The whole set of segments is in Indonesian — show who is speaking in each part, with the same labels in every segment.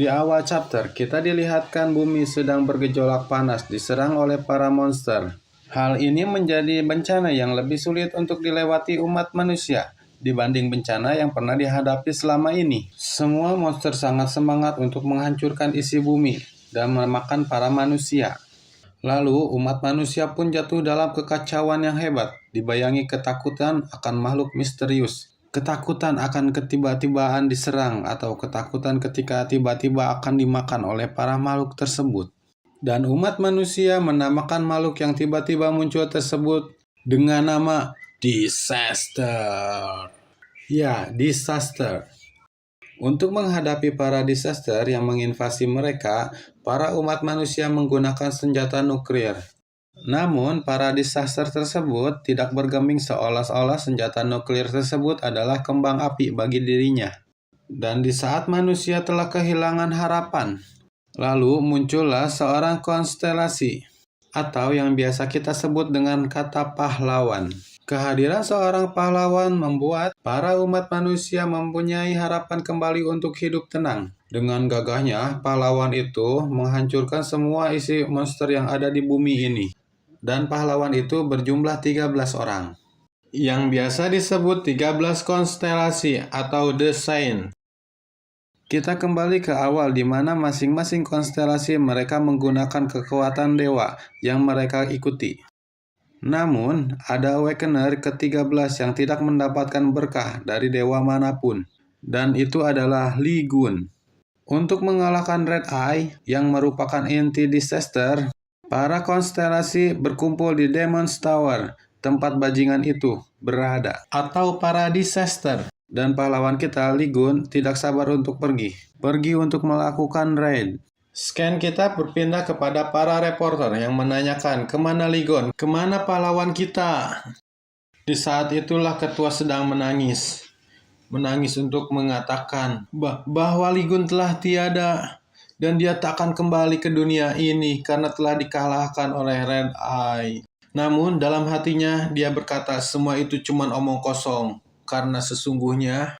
Speaker 1: Di awal chapter, kita dilihatkan bumi sedang bergejolak panas diserang oleh para monster. Hal ini menjadi bencana yang lebih sulit untuk dilewati umat manusia dibanding bencana yang pernah dihadapi selama ini. Semua monster sangat semangat untuk menghancurkan isi bumi dan memakan para manusia. Lalu umat manusia pun jatuh dalam kekacauan yang hebat, dibayangi ketakutan akan makhluk misterius. Ketakutan akan ketiba-tibaan diserang atau ketakutan ketika tiba-tiba akan dimakan oleh para makhluk tersebut. Dan umat manusia menamakan makhluk yang tiba-tiba muncul tersebut dengan nama disaster. Ya, disaster. Untuk menghadapi para disaster yang menginvasi mereka, para umat manusia menggunakan senjata nuklir. Namun, para disaster tersebut tidak bergeming seolah-olah senjata nuklir tersebut adalah kembang api bagi dirinya. Dan di saat manusia telah kehilangan harapan, lalu muncullah seorang konstelasi, atau yang biasa kita sebut dengan kata pahlawan. Kehadiran seorang pahlawan membuat para umat manusia mempunyai harapan kembali untuk hidup tenang. Dengan gagahnya, pahlawan itu menghancurkan semua isi monster yang ada di bumi ini. Dan pahlawan itu berjumlah 13 orang, yang biasa disebut 13 konstelasi atau The Sign. Kita kembali ke awal di mana masing-masing konstelasi mereka menggunakan kekuatan dewa yang mereka ikuti. Namun, ada Awakener ke-13 yang tidak mendapatkan berkah dari dewa manapun, dan itu adalah Lee Gun. Untuk mengalahkan Red Eye yang merupakan inti disaster, para konstelasi berkumpul di Demon's Tower, tempat bajingan itu berada, atau para disaster. Dan pahlawan kita, Lee Gun, tidak sabar untuk pergi untuk melakukan raid. Scan kita berpindah kepada para reporter yang menanyakan, kemana Lee Gun? Kemana pahlawan kita? Di saat itulah ketua sedang menangis untuk mengatakan bahwa Lee Gun telah tiada. Dan dia tak akan kembali ke dunia ini karena telah dikalahkan oleh Red Eye. Namun dalam hatinya dia berkata semua itu cuma omong kosong. Karena sesungguhnya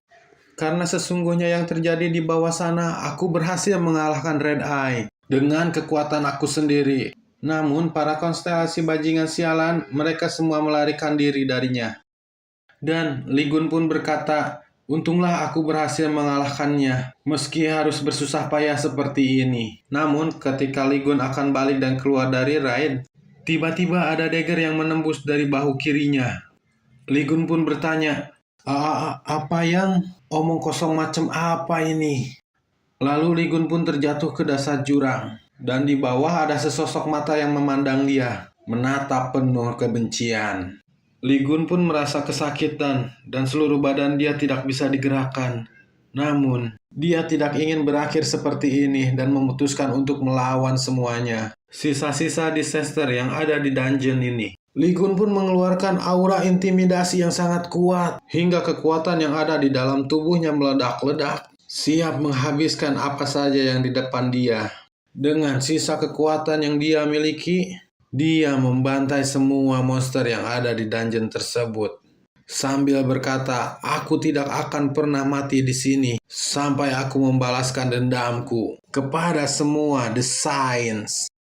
Speaker 1: yang terjadi di bawah sana, aku berhasil mengalahkan Red Eye dengan kekuatan aku sendiri. Namun para konstelasi bajingan sialan, mereka semua melarikan diri darinya. Dan Lee Gun pun berkata, untunglah aku berhasil mengalahkannya, meski harus bersusah payah seperti ini. Namun, ketika Lee Gun akan balik dan keluar dari raid, tiba-tiba ada dagger yang menembus dari bahu kirinya. Lee Gun pun bertanya, apa yang omong kosong macam apa ini? Lalu Lee Gun pun terjatuh ke dasar jurang, dan di bawah ada sesosok mata yang memandang dia, menatap penuh kebencian. Lee Gun pun merasa kesakitan dan seluruh badan dia tidak bisa digerakkan. Namun, dia tidak ingin berakhir seperti ini dan memutuskan untuk melawan semuanya. Sisa-sisa disaster yang ada di dungeon ini. Lee Gun pun mengeluarkan aura intimidasi yang sangat kuat, hingga kekuatan yang ada di dalam tubuhnya meledak-ledak, siap menghabiskan apa saja yang di depan dia. Dengan sisa kekuatan yang dia miliki, dia membantai semua monster yang ada di dungeon tersebut. Sambil berkata, aku tidak akan pernah mati di sini sampai aku membalaskan dendamku kepada semua The Signs.